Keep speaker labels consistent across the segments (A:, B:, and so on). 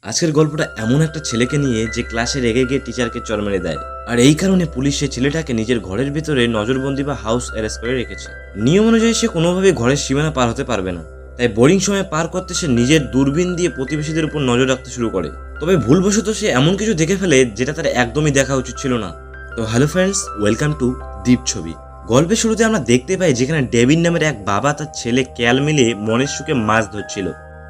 A: আজকের গল্পটা এমন একটা ছেলেকে নিয়ে যে ক্লাসে রেগে গিয়ে টিচারকে চড় মেরে দেয়, আর এই কারণে পুলিশ সে ছেলেটাকে নিজের ঘরের ভিতরে নজরবন্দি বা হাউস অ্যারেস্ট করে রেখেছে। নিয়ম অনুযায়ী সে কোনোভাবে ঘরের সীমানা পার হতে পারবে না, তাই বোরিং সময় পার করতে সে নিজের দূরবীন দিয়ে প্রতিবেশীদের উপর নজর রাখতে শুরু করে। তবে ভুলবশত সে এমন কিছু দেখে ফেলে যেটা তার একদমই দেখা উচিত ছিল না। তো হ্যালো ফ্রেন্ডস, ওয়েলকাম টু দ্বীপ ছবি। গল্পের শুরুতে আমরা দেখতে পাই যেখানে ডেভিড নামের এক বাবা তার ছেলে ক্যাল মিলে মনের সুখে মাছ ধরছিল।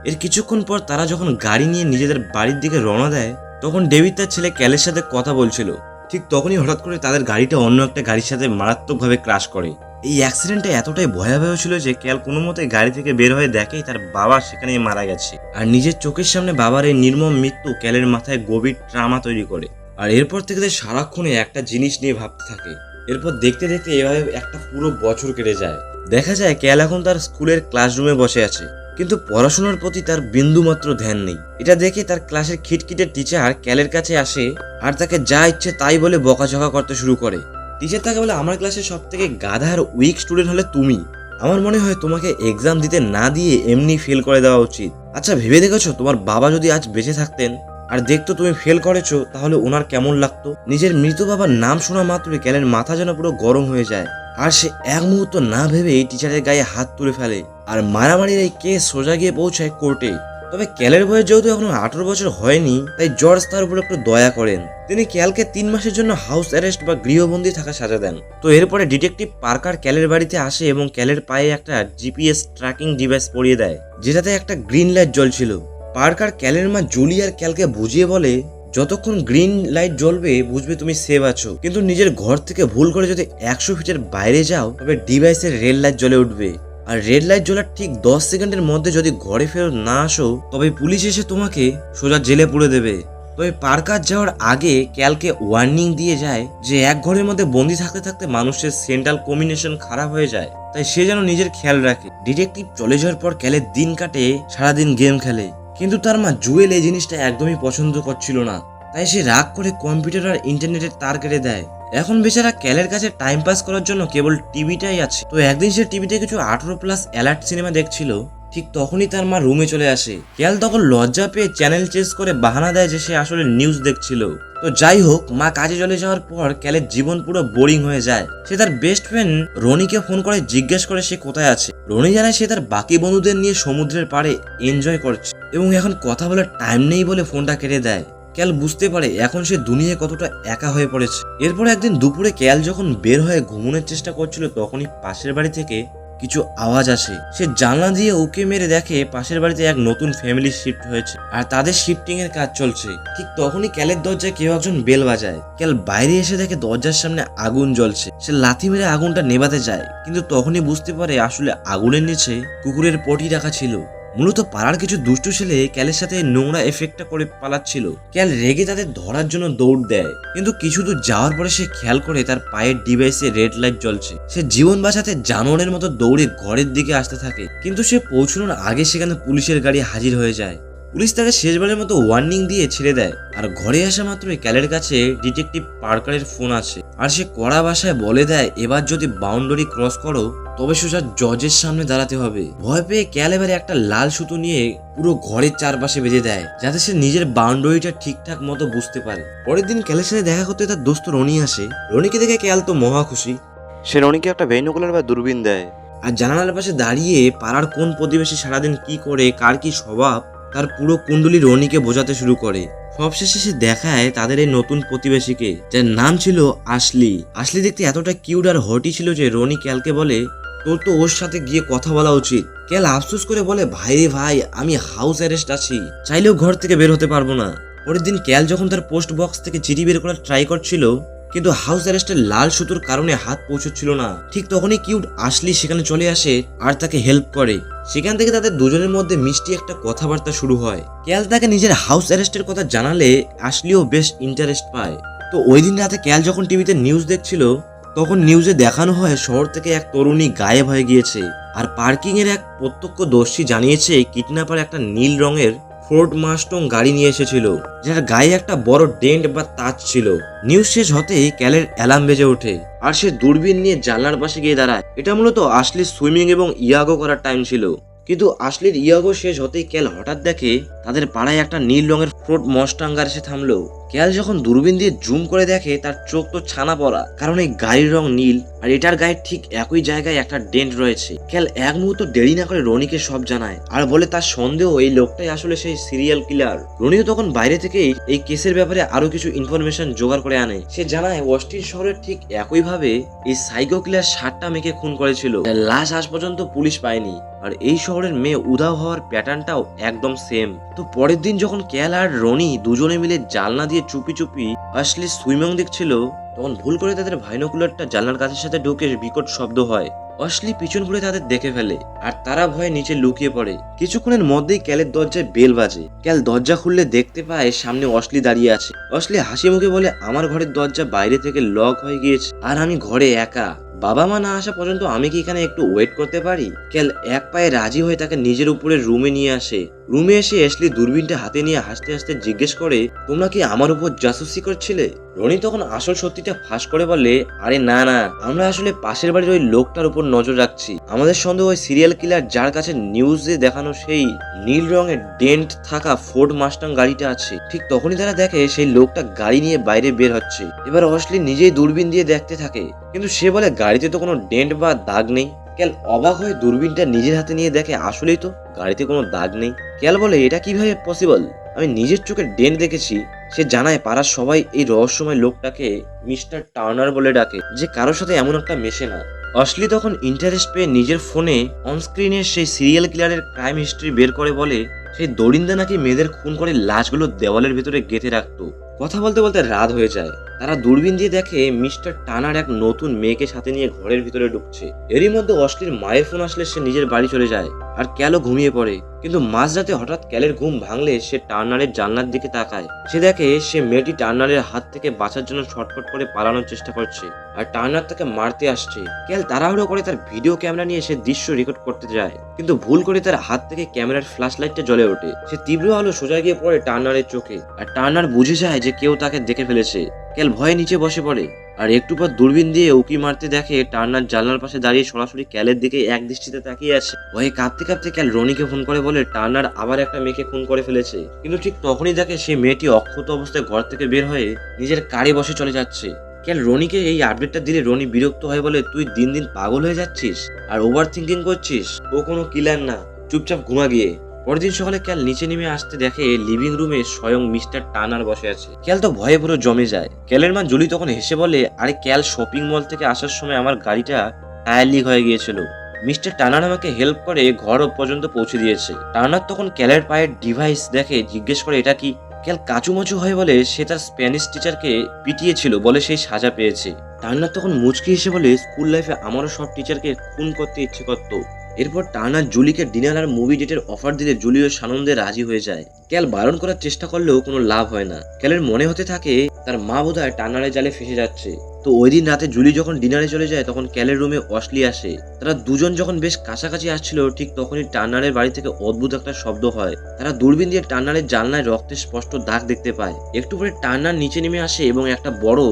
A: এর কিছুক্ষণ পর তারা যখন গাড়ি নিয়ে নিজেদের বাড়ির দিকে রওনা দেয়, তখন ডেভিড তার ছেলে ক্যালের সাথে কথা বলছিল। ঠিক তখনই হঠাৎ করে তাদের গাড়িটা অন্য একটা গাড়ির সাথে মারাত্মকভাবে ক্রাশ করে। এই অ্যাক্সিডেন্টটা এতটাই ভয়াবহ ছিল যে ক্যাল কোনো মতে গাড়ি থেকে বের হয়ে দেখেই তার বাবা সেখানেই মারা গেছে। আর নিজের চোখের সামনে বাবার এই নির্মম মৃত্যু ক্যালের মাথায় গভীর ট্রামা তৈরি করে। আর এরপর থেকে সারাক্ষণে একটা জিনিস নিয়ে ভাবতে থাকে। এরপর দেখতে দেখতে এভাবে একটা পুরো বছর কেটে যায়। দেখা যায় ক্যাল এখন তার স্কুলের ক্লাসরুমে বসে আছে, কিন্তু পড়াশোনার প্রতি তার বিন্দুমাত্র ধ্যান নেই। এটা দেখে তার ক্লাসের খিটখিটে টিচার ক্যালের কাছে আসে আর তাকে যা ইচ্ছে তাই বলে বকাঝকা করতে শুরু করে। টিচার তাকে বলে, আমার ক্লাসের সব থেকে গাধা আর উইক স্টুডেন্ট হলে তুমি। আমার মনে হয় তোমাকে এক্সাম দিতে না দিয়ে এমনি ফেল করে দেওয়া উচিত। আচ্ছা ভেবে দেখেছো, তোমার বাবা যদি আজ বেঁচে থাকতেন আর দেখতো তুমি ফেল করেছো, তাহলে ওনার কেমন লাগতো? নিজের মৃত বাবার নাম শোনা মাত্রই ক্যালের মাথা যেন পুরো গরম হয়ে যায়, আর সে এক মুহূর্ত না ভেবে টিচারের গায়ে হাত তুলে ফেলে। আর মারামারির এই কেস সোজা গিয়ে পৌঁছায় কোর্টে। তবে ক্যালের বয়স যেহেতু এখনো 18 বছর হয়নি, তাই জর্জ তার উপর একটু দয়া করেন। তিনি ক্যালকে 3 মাসের জন্য হাউস অ্যারেস্ট বা গৃহবন্দী থাকা সাজা দেন। তো এরপরে ডিটেকটিভ পার্কার ক্যালের বাড়িতে আসে এবং ক্যালের পায়ে একটা জিপিএস ট্র্যাকিং ডিভাইস পরিয়ে দেয়, যেটাতে একটা গ্রিন লাইট জ্বলছিল। পার্কার ক্যালের মা জুলি আর ক্যালকে বুঝিয়ে বলে, যতক্ষণ গ্রিন লাইট জ্বলবে বুঝবে তুমি সেভ আছো, কিন্তু নিজের ঘর থেকে ভুল করে যদি 100 ফিটের বাইরে যাও তবে ডিভাইসের রেড লাইট জ্বলে উঠবে। আর রেড লাইট জ্বলার ঠিক 10 সেকেন্ডের মধ্যে যদি ঘরে ফেরত না আসো তবে পুলিশ এসে তোমাকে সোজা জেলে পুরে দেবে। তবে পার্কার যাওয়ার আগে ক্যালকে ওয়ার্নিং দিয়ে যায় যে এক ঘরের মধ্যে বন্দি থাকতে থাকতে মানুষের সেন্ট্রাল কম্বিনেশন খারাপ হয়ে যায়, তাই সে যেন নিজের খেয়াল রাখে। ডিটেকটিভ চলে যাওয়ার পর ক্যালের দিন কাটে সারাদিন গেম খেলে, কিন্তু তার মা জুয়েল এই জিনিসটা একদমই পছন্দ করছিল না, তাই সে রাগ করে কম্পিউটার আর ইন্টারনেটের তার কেটে দেয়। এখন বেচারা ক্যালের কাছে টাইম পাস করার জন্য কেবল টিভিটাই আছে। তো একদিন সে টিভিতে কিছু 18+ অ্যালার্ট সিনেমা দেখছিল। ঠিক তখনই তার মা রুমে চলে আসে। ক্যাল তখন লজ্জা পেয়ে চ্যানেল চেঞ্জ করে বাহানা দেয় যে সে আসলে নিউজ দেখছিল। তো যাই হোক, মা কাজে চলে যাওয়ার পর ক্যালের জীবন পুরো বোরিং হয়ে যায়। সে তার বেস্ট ফ্রেন্ড রনিকে ফোন করে জিজ্ঞেস করে সে কোথায় আছে। রনি জানায় সে তার বাকি বন্ধুদের নিয়ে সমুদ্রের পাড়ে এনজয় করছে এবং এখন কথা বলার টাইম নেই বলে ফোনটা কেটে দেয়। ক্যাল বুঝতে পারে এখন সে দুনিয়ায় কতটা একা হয়ে পড়েছে। এরপর একদিন দুপুরে ক্যাল যখন বের হয়ে ঘুমানোর চেষ্টা করছিল, তখনই পাশের বাড়ি থেকে কিছু আওয়াজ আসে। সে জানলা দিয়ে উঁকি মেরে দেখে পাশের বাড়িতে এক নতুন ফ্যামিলি শিফট হয়েছে আর তাদের শিফটিং এর কাজ চলছে। ঠিক তখনই ক্যালের দরজায় কেউ একজন বেল বাজায়। ক্যাল বাইরে এসে দেখে দরজার সামনে আগুন জ্বলছে। সে লাথি মেরে আগুনটা নেভাতে যায়, কিন্তু তখনই বুঝতে পারে আসলে আগুনের নিচে কুকুরের পটি রাখা ছিল। মূলত পাড়ার কিছু দুষ্টু ছেলে ক্যালের সাথে নোংরা এফেক্টটা করে পালাচ্ছিল। ক্যাল রেগে তাদের ধরার জন্য দৌড় দেয়, কিন্তু কিছু দূর যাওয়ার পরে সে খেয়াল করে তার পায়ের ডিভাইসে রেড লাইট জ্বলছে। সে জীবন বাঁচাতে জানোয়ারের মতো দৌড়ে ঘরের দিকে আসতে থাকে, কিন্তু সে পৌঁছানোর আগে সেখানে পুলিশের গাড়ি হাজির হয়ে যায়। পুলিশ তাকে শেষবারের মতো ওয়ার্নিং দিয়ে ছেড়ে দেয়। আর ঘরে আসা মাত্রই ক্যালের কাছে ডিটেকটিভ পার্কারের ফোন আসে, আর সে কড়া ভাষায় বলে দেয় এবার যদি বাউন্ডারি ক্রস করো তবে সোজা জজের সামনে দাঁড়াতে হবে। ভয় পেয়ে ক্যাল এবারে একটা লাল সুতো নিয়ে পুরো ঘরের চারপাশে বেঁধে দেয়, যাতে সে নিজের বাউন্ডারিটা ঠিকঠাক মতো বুঝতে পারে। পরের দিন ক্যালের সাথে দেখা করতে তার দোস্ত রনি আসে। রনিকে দেখে ক্যাল তো মহা খুশি। সে রনিকে একটা বাইনোকুলার বা দূরবীন দেয় আর জানালার পাশে দাঁড়িয়ে পাড়ার কোন প্রতিবেশী সারাদিন কি করে, কার কি স্বভাব, তার পুরো কুণ্ডলী রনিকে বোঝাতে শুরু করে। সবশেষে সে দেখায় তাদের এই নতুন প্রতিবেশীকে, যার নাম ছিল আশলি। আশলি দেখতে এতটা কিউট আর হটি ছিল যে রনি ক্যালকে বলে, তোর তো ওর সাথে গিয়ে কথা বলা উচিত। ক্যাল আফসোস করে বলে, ভাই রে ভাই, আমি হাউস অ্যারেস্ট আছি, চাইলেও ঘর থেকে বের হতে পারবো না। পরের দিন ক্যাল যখন তার পোস্ট বক্স থেকে চিঠি বের করার ট্রাই করছিল, কিন্তু হাউস অ্যারেস্টের লাল সুতোর কারণে হাত পৌঁছচ্ছিল না। ঠিক তখনই কিউট আশলি সেখানে চলে আসে আর তাকে হেল্প করে। সেখান থেকে তাদের দুজনের মধ্যে মিষ্টি একটা কথাবার্তা শুরু হয়। ক্যাল তাকে নিজের হাউস অ্যারেস্টের কথা জানালে আশলিও বেশ ইন্টারেস্ট পায়। তো ওই দিন রাতে ক্যাল যখন টিভিতে নিউজ দেখছিল, তখন নিউজে দেখানো হয় শহর থেকে এক তরুণী গায়েব হয়ে গিয়েছে। আর পার্কিং এর এক প্রত্যক্ষদর্শী জানিয়েছে কিডন্যাপার একটা নীল রঙের ফোর্ড মাস্টং গাড়ি নিয়ে এসেছিল, যার গায়ে একটা বড় ডেন্ট বা তাজ ছিল। নিউজ শেষ হতেই ক্যালের অ্যালার্ম বেজে ওঠে আর সে দূরবীন নিয়ে জানলার পাশে গিয়ে দাঁড়ায়। এটা মূলত আশলির সুইমিং এবং ইয়াগো করার টাইম ছিল। কিন্তু আশলির ইয়াগো শেষ হতেই ক্যাল হঠাৎ দেখে তাদের পাড়ায় একটা নীল রঙের ফোর্ড মস্টাঙ্গার এসে থামলো। ক্যাল যখন দূরবীন দিয়ে জুম করে দেখে তার চোখ তো ছানা পড়া, কারণ এই গাড়ির রং নীল আর এটার গায়ে ঠিক একই জায়গায় একটা ডেন্ট রয়েছে। ক্যাল এক মুহূর্ত দেরি না করে রনিকে সব জানায় আর বলে তার সন্দেহ এই লোকটাই আসলে সেই সিরিয়াল কিলার। রনিও তখন বাইরে থেকেই এই কেসের ব্যাপারে আরো কিছু ইনফরমেশন জোগাড় করে আনে। সে জানায় অস্টিন শহরের ঠিক একইভাবে এই সাইকো কিলার 7টা মেয়েকে খুন করেছিল, লাশ আজ পর্যন্ত পুলিশ পায়নি। আর এই শহরের মেয়ে উধাও হওয়ার প্যাটার্নটাও একদম সেম। তো পরের দিন যখন ক্যাল আর রনি দুজনে মিলে জানলা দিয়ে চুপি চুপি আসলে সুইমিং দেখছিল, তখন ভুল করে তাদের ভাইনোকুলারটা জানলার কাছের সাথে ঢুকে বিকট শব্দ হয়। অশ্লি পিছন ঘুরে তাদের দেখে ফেলে আর তারা ভয়ে নিচে লুকিয়ে পড়ে। কিছুক্ষণের মধ্যেই ক্যালের দরজায় বেল বাজে। ক্যাল দরজা খুললে দেখতে পায় সামনে অশ্লি দাঁড়িয়ে আছে। অশ্লি হাসি মুখে বলে, আমার ঘরের দরজা বাইরে থেকে লক হয়ে গিয়েছে আর আমি ঘরে একা, বাবা মা না আসা পর্যন্ত আমি কি এখানে একটু ওয়েট করতে পারি? ক্যাল এক পায়ে রাজি হয়ে তাকে নিজের উপরে রুমে নিয়ে আসে। রুমে এসে অ্যাশলি দূরবীনটা হাতে নিয়ে হাসতে হাসতে জিজ্ঞেস করে, তোমরা কি আমার উপর জাসুসি করছিলে? রনি তখন আসল সত্যিটা ফাঁস করে বলে, আরে না না, আমরা আসলে পাশের বাড়ির ওই লোকটার উপর নজর রাখছি। আমাদের সন্দেহ ওই সিরিয়াল কিলার যার কাছে নিউজে দেখানো সেই নীল রঙের ডেন্ট থাকা ফোর্ড মাস্টাং গাড়িটা আছে। ঠিক তখনই তারা দেখে সেই লোকটা গাড়ি নিয়ে বাইরে বের হচ্ছে। এবার অশ্লি নিজেই দূরবীন দিয়ে দেখতে থাকে, কিন্তু সে বলে গাড়িতে তো কোনো ডেন্ট বা দাগ নেই। ক্যাল অবাক হয়ে দূরবীনটা নিজের হাতে নিয়ে দেখে আসলেই তো গাড়িতে কোনো দাগ নেই। ক্যাল বলে, এটা কিভাবে পসিবল? আমি নিজের চোখে ডেন্ট দেখেছি। সে জানায় পাড়ার সবাই এই রহস্যময় লোকটাকে মিস্টার টার্নার বলে ডাকে, যে কারোর সাথে এমন একটা মেশে না। অশ্লি তখন ইন্টারেস্ট পেয়ে নিজের ফোনে অনস্ক্রিনে সেই সিরিয়াল কিলারের ক্রাইম হিস্ট্রি বের করে বলে, সেই দরিন্দা নাকি মেয়েদের খুন করে লাশগুলো দেওয়ালের ভেতরে গেঁথে রাখতো। কথা বলতে বলতে রাত হয়ে যায়। তারা দূরবীন দিয়ে দেখে মিস্টার টার্নার এক নতুন মেয়েকে সাথে নিয়ে ঘরের ভিতরে ঢুকছে। এরই মধ্যে অশ্লির মায়ের ফোন আসলে সে নিজের বাড়ি চলে যায় আর ক্যালও ঘুমিয়ে পড়ে। কিন্তু মাঝরাতে হঠাৎ ক্যালের ঘুম ভাঙলে সে টার্নারের জানলার দিকে তাকায়। সে দেখে সে মেয়েটি টার্নারের হাত থেকে বাঁচার জন্য ছটফট করে পালানোর চেষ্টা করছে আর টার্নার তাকে মারতে আসছে। ক্যাল তাড়াহুড়ো করে তার ভিডিও ক্যামেরা নিয়ে সে দৃশ্য রেকর্ড করতে যায়, কিন্তু ভুল করে তার হাত থেকে ক্যামেরার ফ্ল্যাশ লাইটটা জ্বলে ওঠে। সে তীব্র আলো সোজা গিয়ে পড়ে টার্নারের চোখে আর টার্নার বুঝে যায় যে কেউ তাকে দেখে ফেলেছে। ক্যাল ভয়ে নিচে বসে পড়ে আর একটু পর দূরবীন দিয়ে উকি মারতে দেখে টার্নার জানলার পাশে দাঁড়িয়ে সরাসরি ক্যালের দিকে এক দৃষ্টিতে তাকিয়ে আছে। ভয়ে কাঁপতে কাঁপতে ক্যাল রনিকে ফোন করে বলে টার্নার আবার একটা মেয়েকে খুন করে ফেলেছে। কিন্তু ঠিক তখনই দেখে সেই মেয়েটি অক্ষত অবস্থায় ঘর থেকে বের হয়ে নিজের কারে বসে চলে যাচ্ছে। ক্যাল রনিকে এই আপডেটটা দিলে রনি বিরক্ত হয়ে বলে, তুই দিন দিন পাগল হয়ে যাচ্ছিস আর ওভার থিঙ্কিং করছিস। ও কোনো কিলার না, চুপচাপ ঘুমা গিয়ে। পরদিন সকালে ক্যাল নিচে নেমে আসতে দেখে লিভিং রুমে স্বয়ং মিস্টার টার্নার বসে আছে। ক্যাল তো ভয়ে পুরো জমে যায়। ক্যালের মা জুলি তখন হেসে বলে, আরে ক্যাল, শপিং মল থেকে আসার সময় আমার গাড়িটা টায়ার লিক হয়ে গিয়েছিল। মিস্টার টার্নার আমাকে হেল্প করে ঘর পর্যন্ত পৌঁছে দিয়েছে। টার্নার তখন ক্যালের পায়ের ডিভাইস দেখে জিজ্ঞেস করে, এটা কি? ক্যাল কাচুমাচু হয়ে বলে সে তার স্প্যানিশ টিচারকে পিটিয়েছিল বলে সেই সাজা পেয়েছে। টার্নার তখন মুচকি হেসে বলে, স্কুল লাইফে আমারও সব টিচারকে খুন করতে ইচ্ছে করতো। এরপর টার্নার জুলিকে ডিনার আর মুভি ডেটের অফার দিলে জুলিও সানন্দে রাজি হয়ে যায়। ক্যাল বারণ করার চেষ্টা করলেও কোনো লাভ হয় না। ক্যালের মনে হতে থাকে তার মা বোধহয় টার্নারের জালে ফেসে যাচ্ছে। তো ওই দিন রাতে জুলি যখন ডিনারে চলে যায় তখন ক্যালের রুমে অশ্লি আসে। তারা দুজন যখন বেশ কাছাকাছি আসছিল ঠিক তখনই টার্নারের বাড়ি থেকে অদ্ভুত একটা শব্দ হয়। তারা দূরবীন দিয়ে টার্নারের জানলায় রক্তের স্পষ্ট দাগ দেখতে পায়। একটু পরে টার্নার নিচে নেমে আসে এবং একটা বড়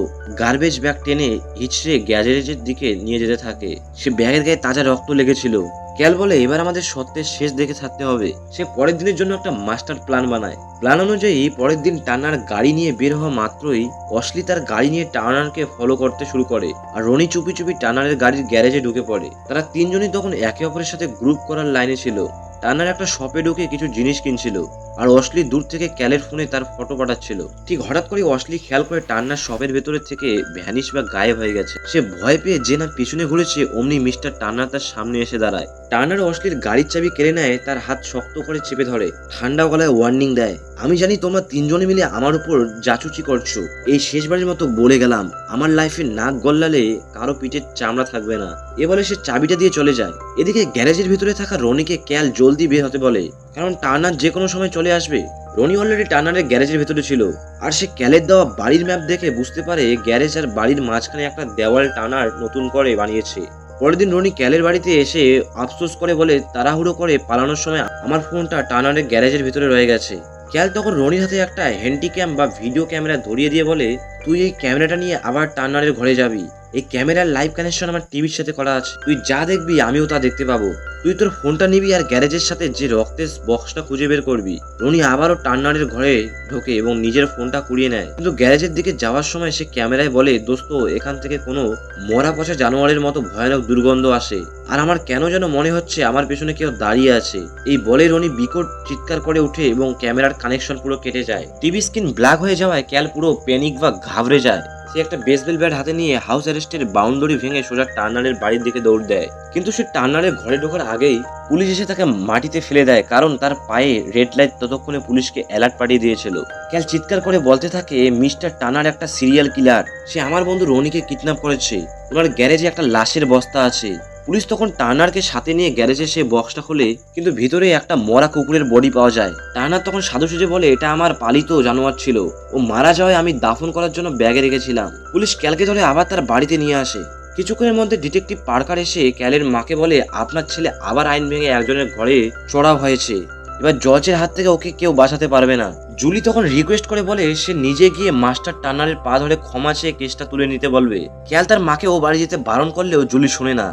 A: গার্বেজ ব্যাগ টেনে হিচড়ে গ্যারেজের দিকে নিয়ে যেতে থাকে। সে ব্যাগের গায়ে তাজা রক্ত লেগেছিল। ক্যাল বলে, এবার আমাদের সত্যের শেষ দেখে থাকতে হবে। সে পরের দিনের জন্য একটা মাস্টার প্ল্যান বানায়। প্ল্যান অনুযায়ী পরের দিন টার্নার গাড়ি নিয়ে বের হওয়া মাত্রই অশ্লি তার গাড়ি নিয়ে টার্নারকে ফলো করতে শুরু করে আর রনি চুপি চুপি টার্নারের গাড়ির গ্যারেজে ঢুকে পড়ে। তারা তিনজনই তখন একে অপরের সাথে গ্রুপ করার লাইনে ছিল। টার্নার একটা শপে ঢুকে কিছু জিনিস কিনছিল আর অশ্লি দূর থেকে ক্যালের ফোনে তার ফটো পাঠাচ্ছিল। ঠিক হঠাৎ করে অশ্লি খেয়াল করে টার্নার শপের ভেতরে থেকে ভ্যানিশ বা গায়েব হয়ে গেছে। সে ভয় পেয়ে যে না পিছনে ঘুরেছে অমনি মিস্টার টার্নার তার সামনে এসে দাঁড়ায়। টার্নার অশ্লির গাড়ির চাবি কেড়ে নেয়, তার হাত শক্ত করে চেপে ধরে, ঠান্ডা গলায় ওয়ার্নিং দেয়, আমি জানি তোমরা তিনজনে মিলে আমার উপর জাচুচি করছো। এই শেষবারের মতো বলে গেলাম, আমার লাইফে নাক গল্লালে কারো পিঠের চামড়া থাকবে না। এ বলে সে চাবিটা দিয়ে চলে যায়। এদিকে গ্যারেজের ভিতরে থাকা রনিকে ক্যাল জলদি বের হতে বলে, কারণ টার্নার যে কোনো সময় চলে আসবে। রনি অলরেডি টার্নারের গ্যারেজের ভেতরে ছিল আর সে ক্যালের দেওয়া বাড়ির ম্যাপ দেখে বুঝতে পারে গ্যারেজ আর বাড়ির মাঝখানে একটা দেওয়াল টার্নার নতুন করে বানিয়েছে। পরের দিন রনি ক্যালের বাড়িতে এসে আফসোস করে বলে, তাড়াহুড়ো করে পালানোর সময় আমার ফোনটা টার্নারের গ্যারেজের ভিতরে রয়ে গেছে। ক্যাল তখন রনির হাতে একটা হ্যান্ডি ক্যাম বা ভিডিও ক্যামেরা ধরিয়ে দিয়ে বলে, তুই এই ক্যামেরাটা নিয়ে আবার টার্নারের ঘরে যাবি এই ক্যামেরার লাইভ কানেকশন আমার টিভির সাথে করা আছে, তুই যা দেখবি আমিও তা দেখতে পাবো। তুই তোর ফোনটা নিবি আর গ্যারেজের সাথে যে রক্তের বক্সটা খুঁজে বের করবি। রনি আবারও টার্নারের ঘরে ঢোকে এবং নিজের ফোনটা কুড়িয়ে নেয়, কিন্তু গ্যারেজের দিকে যাওয়ার সময় সে ক্যামেরায় বলে, দোস্ত এখান থেকে কোনো মরা পচা জানোয়ারের মতো ভয়ানক দুর্গন্ধ আসে, আর আমার কেন যেন মনে হচ্ছে আমার পেছনে কেউ দাঁড়িয়ে আছে। এই বলে রনি বিকট চিৎকার করে উঠে এবং ক্যামেরার কানেকশন পুরো কেটে যায়। টিভি স্ক্রিন ব্ল্যাক হয়ে যাওয়ায় ক্যাল পুরো প্যানিক বা ঘাবড়ে যায়। সে একটা বেসবল ব্যাট হাতে নিয়ে হাউস অ্যারেস্টের বাউন্ডারি ভেঙে সোজা টার্নারের বাড়ির দিকে দৌড় দেয়, কিন্তু সে টার্নারের ঘরে ঢোকার আগেই পুলিশ এসে তাকে মাটিতে ফেলে দেয়, কারণ তার পায়ে রেড লাইট ততক্ষণে পুলিশকে অ্যালার্ট পাঠিয়ে দিয়েছিল। ক্যাল চিৎকার করে বলতে থাকে, মিস্টার টার্নার একটা সিরিয়াল কিলার, সে আমার বন্ধু রনিকে কিডন্যাপ করেছে, ওনার গ্যারেজে একটা লাশের বস্তা আছে। পুলিশ তখন টার্নারকে সাথে নিয়ে গ্যারেজে সে বক্সটা খোলে, কিন্তু ভিতরে একটা মরা কুকুরের বডি পাওয়া যায়। টার্নার তখন সাধু সেজে বলে, এটা আমার পালিত জানোয়ার ছিল, ও মারা যাওয়ায় আমি দাফন করার জন্য ব্যাগে রেখেছিলাম। পুলিশ ক্যালকে ধরে আবার তার বাড়িতে নিয়ে আসে। কিছুক্ষণের মধ্যে ডিটেকটিভ পার্কার এসে ক্যালের মাকে বলে, আপনার ছেলে আবার আইন ভেঙে একজনের ঘরে চড়াও হয়েছে, এবার জজের হাত থেকে ওকে কেউ বাঁচাতে পারবে না। জুলি তখন রিকোয়েস্ট করে বলে সে নিজে গিয়ে মাস্টার টার্নারের পা ধরে ক্ষমা চেয়ে কেসটা তুলে নিতে বলবে। ক্যাল তার মাকে ও বাড়ি যেতে বারণ করলেও জুলি শোনে না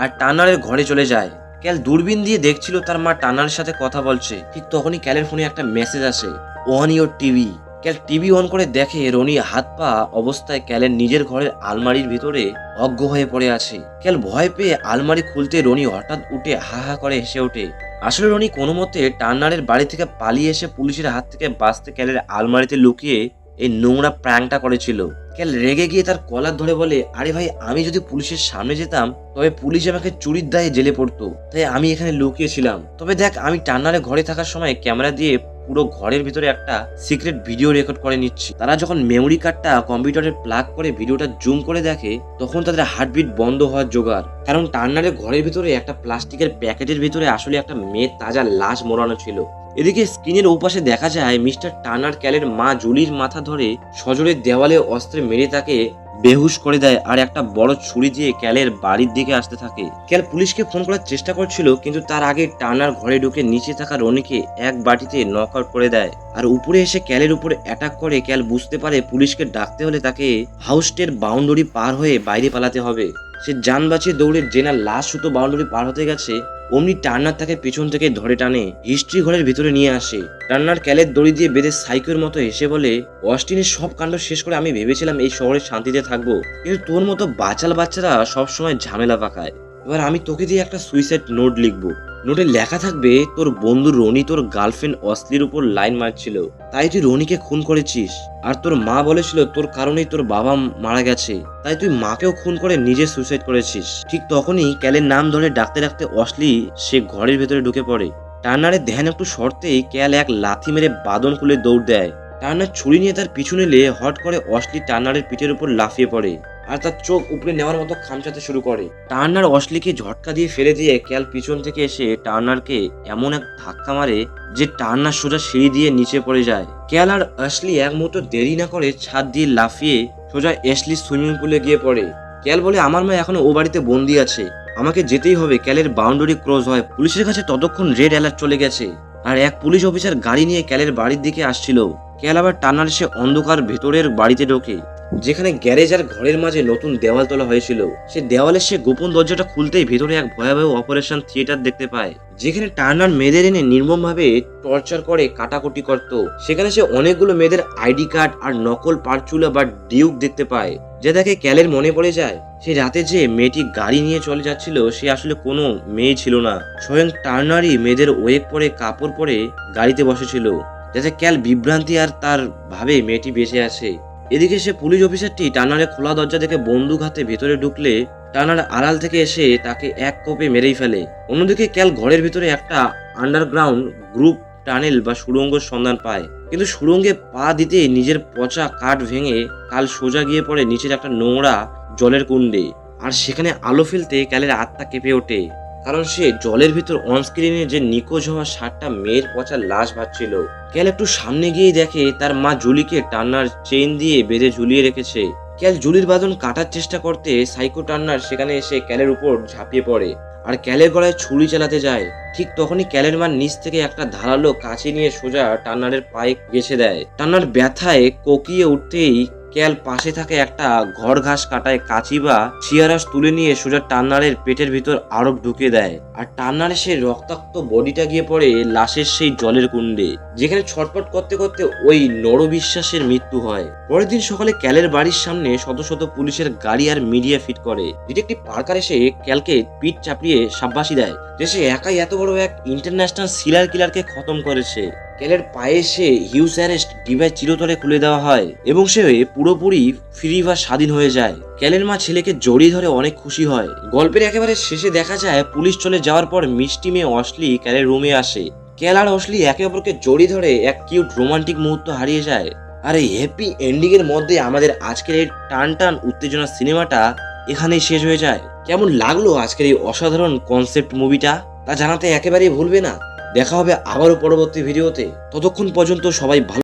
A: আর টার্নারের ঘরে চলে যায়। ক্যাল দূরবীন দিয়ে দেখছিল তার মা টার্নারের সাথে কথা বলছে, ঠিক তখনই ক্যালের ফোনে একটা মেসেজ আসে, অন ইওর টিভি। ক্যাল টিভি অন করে দেখে রনি হাত পা অবস্থায় ক্যালের নিজের ঘরের আলমারির ভিতরে অজ্ঞ হয়ে পড়ে আছে। ক্যাল ভয় পেয়ে আলমারি খুলতে রনি হঠাৎ উঠে হা হা করে হেসে ওঠে। আসলে রনি কোনো মতে টার্নারের বাড়ি থেকে পালিয়ে এসে পুলিশের হাত থেকে বাঁচতে ক্যালের আলমারিতে লুকিয়ে এই নোংরা প্র্যাঙ্কটা করেছিল। ক্যাল রেগে গিয়ে তার কলার ধরে বলে, আরে ভাই, আমি যদি পুলিশের সামনে যেতাম তবে পুলিশ আমাকে চুরির দায়ে জেলে পড়তো, তাই আমি এখানে লুকিয়েছিলাম। তবে দেখ, আমি টার্নারে ঘরে থাকার সময় ক্যামেরা দিয়ে পুরো ঘরের ভিতরে একটা সিক্রেট ভিডিও রেকর্ড করে নিচ্ছি। তারা যখন মেমোরি কার্ডটা কম্পিউটারে প্লাগ করে ভিডিওটা জুম করে দেখে, তখন তাদের হার্টবিট বন্ধ হওয়ার জোগাড়, কারণ টার্নারের ঘরের ভিতরে একটা প্লাস্টিকের প্যাকেটের ভিতরে আসলে একটা মেয়ের তাজা লাশ মোড়ানো ছিল। এদিকে স্ক্রিনের ওপাশে দেখা যায় মিস্টার টার্নার ক্যালের মা জুলির মাথা ধরে সজোরে দেওয়ালে অস্ত্রে মেরে তাকে বেহুশ করে দেয় আর একটা বড় ছুরি দিয়ে ক্যালের বাড়ির দিকে আসতে থাকে। ক্যাল পুলিশকে ফোন করার চেষ্টা করছিল, কিন্তু তার আগে টার্নার ঘরে ঢুকে নিচে থাকা রনিকে এক বাটিতে নক আউট করে দেয় আর উপরে এসে ক্যালের উপরে অ্যাটাক করে। ক্যাল বুঝতে পারে পুলিশকে ডাকতে হলে তাকে হাউসটের বাউন্ডারি পার হয়ে বাইরে পালাতে হবে। সে যান বাঁচিয়ে দৌড়ে জেনার লাশ শুধু বাউন্ডারি পার হতে গেছে, অমনি টার্নার তাকে পেছন থেকে ধরে টানে হিস্ট্রি ঘরের ভিতরে নিয়ে আসে। টার্নার ক্যালের দড়ি দিয়ে বেঁধে সাইকোর মতো হেসে বলে, অস্টিনের সব কাণ্ড শেষ করে আমি ভেবেছিলাম এই শহরে শান্তিতে থাকবো, কিন্তু তোর মতো বাচাল বাচ্চারা সবসময় ঝামেলা পাকায়। এবার আমি তোকে দিয়ে একটা সুইসাইড নোট লিখবো। নোটে লেখা থাকবে, তোর বন্ধু রনি তোর গার্লফ্রেন্ড অশ্লীর উপর লাইন মারছিল, তাই তুই রনিকে খুন করেছিস, আর তোর মা বলেছিল তোর কারণেই তোর বাবা মারা গেছে, তাই তুই মাকেও খুন করে নিজে সুইসাইড করেছিস। ঠিক তখনই ক্যালের নাম ধরে ডাকতে ডাকতে অশ্লী সে ঘরের ভেতরে ঢুকে পড়ে। টার্নারের ধ্যান একটু সরতেই ক্যাল এক লাথি মেরে বাদন খুলে দৌড় দেয়। টার্নার ছুরি নিয়ে তার পিছু নিলে হট করে অশ্লী টার্নারের পিঠের উপর লাফিয়ে পড়ে আর তার চোখ উপরে নেওয়ার মতো খামচাতে শুরু করে। টার্নার অশ্লীকে ঝটকা দিয়ে ফেলে দিয়ে ক্যাল পিছন থেকে এসে টার্নারকে এমন এক ধাক্কা মারে যে টার্নার সোজা সিঁড়ি দিয়ে নিচে পড়ে যায়। ক্যাল আর অশ্লী এক মুহূর্ত দেরি না করে ছাদ দিয়ে লাফিয়ে সোজা অ্যাশলি সুইমিং পুলে গিয়ে পড়ে। ক্যাল বলে, আমার মা এখনো ও বাড়িতে বন্দি আছে, আমাকে যেতেই হবে। ক্যালের বাউন্ডারি ক্রস হয়। পুলিশের কাছে ততক্ষণ রেড অ্যালার্ট চলে গেছে আর এক পুলিশ অফিসার গাড়ি নিয়ে ক্যালের বাড়ির দিকে আসছিল। ক্যাল আবার টার্নার সে অন্ধকার ভেতরের বাড়িতে ঢোকে, যেখানে গ্যারেজ আর ঘরের মাঝে নতুন দেওয়াল তোলা হয়েছিল। সে দেওয়ালে সে গোপন দরজাটা খুলতেই ভেতরে এক ভয়াবহ অপারেশন থিয়েটার দেখতে পায়, যেখানে টার্নার মেয়েদের এনে নির্মমভাবে টর্চার করে কাটাকুটি করত। সেখানে সে অনেকগুলো মেয়েদের আইডি কার্ড আর নকল পারচুলা বা ডিউক দেখতে পায়, যা দেখে ক্যালের মনে পড়ে যায় সেই রাতে যে মেয়েটি গাড়ি নিয়ে চলে যাচ্ছিল সে আসলে কোনো মেয়ে ছিল না, স্বয়ং টার্নারই মেয়েদের ওয়েক পরে কাপড় পরে গাড়িতে বসেছিল, যাতে ক্যাল বিভ্রান্তি আর তার ভাবে মেয়েটি বেঁচে আছে। এদিকে সে পুলিশ অফিসারটি টার্নারের খোলা দরজা থেকে বন্দুক হাতে ভেতরে ঢুকলে টার্নার আড়াল থেকে এসে তাকে এক কোপে মেরেই ফেলে। অন্যদিকে ক্যাল ঘরের ভিতরে একটা আন্ডারগ্রাউন্ড গ্রুপ টানেল বা সুড়ঙ্গের সন্ধান পায়, কিন্তু সুড়ঙ্গে পা দিতে নিজের পচা কাঠ ভেঙে কাল সোজা গিয়ে পড়ে নিচের একটা নোংরা জলের কুণ্ডে। আর সেখানে আলো ফেলতে ক্যালের আত্মা কেঁপে ওঠে, কারণ সে জলের ভিতর অনস্ক্রিনে যে নিখোঁজ হওয়া 60টা মেয়ের পচা লাশ ভাবছিল। ক্যাল একটু সামনে গিয়ে দেখে তার মা জুলিকে টার্নার চেইন দিয়ে বেঁধে ঝুলিয়ে রেখেছে। ক্যাল জুলির বাঁধন কাটার চেষ্টা করতে সাইকো টার্নার সেখানে এসে ক্যালের উপর ঝাঁপিয়ে পড়ে আর ক্যালের গলায় ছুরি চালাতে যায়। ঠিক তখনই ক্যালের মা নিচ থেকে একটা ধারালো কাঁচি নিয়ে সোজা টার্নারের পায়ে গেছে দেয়। টার্নার ব্যথায় কোকিয়ে উঠতেই ক্যাল পাশে থাকে একটা ঘর ঘাস কাটায় কাঁচি বা চিয়ারাস তুলে নিয়ে সোজা টার্নারের পেটের ভিতর আরব ঢুকিয়ে দেয়, আর টার্নারে সেই রক্তাক্ত বডিটা গিয়ে পড়ে লাশের সেই জলের কুণ্ডে, যেখানে ছটপট করতে করতে ওই নরবিশ্বাসের মৃত্যু হয়। পরের দিন সকালে ক্যালের বাড়ির সামনে শত শত পুলিশের গাড়ি আর মিডিয়া ফিট করে। ডিটেকটিভ পার্কার এসে ক্যালকে পিঠ চাপড়িয়ে সাব্বাসী দেয় যে সে একাই এত বড় এক ইন্টারন্যাশনাল সিরিয়াল কিলারকে খতম করেছে। ক্যালের পায়ে সে হিউজ অ্যারেস্ট ডিভাইস চিরতরে খুলে দেওয়া হয় এবং সে পুরোপুরি ফ্রি বা স্বাধীন হয়ে যায়। ক্যালের মা ছেলেকে জড়িয়ে ধরে অনেক খুশি হয়। গল্পের একেবারে শেষে দেখা যায় পুলিশ চলে যাওয়ার পর মিষ্টি মেয়ে অসলি ক্যালের রুমে আসে। ক্যাল আর অসলি একে অপরকে জড়িয়ে ধরে এক কিউট রোমান্টিক মুহূর্ত হারিয়ে যায়। আর এই হ্যাপি এন্ডিং এর মধ্যে আমাদের আজকের এই টান টান উত্তেজনা সিনেমাটা এখানেই শেষ হয়ে যায়। কেমন লাগলো আজকের এই অসাধারণ কনসেপ্ট মুভিটা তা জানাতে একেবারেই ভুলবে না। দেখা হবে আবারও পরবর্তী ভিডিওতে। ততক্ষণ পর্যন্ত সবাই ভালো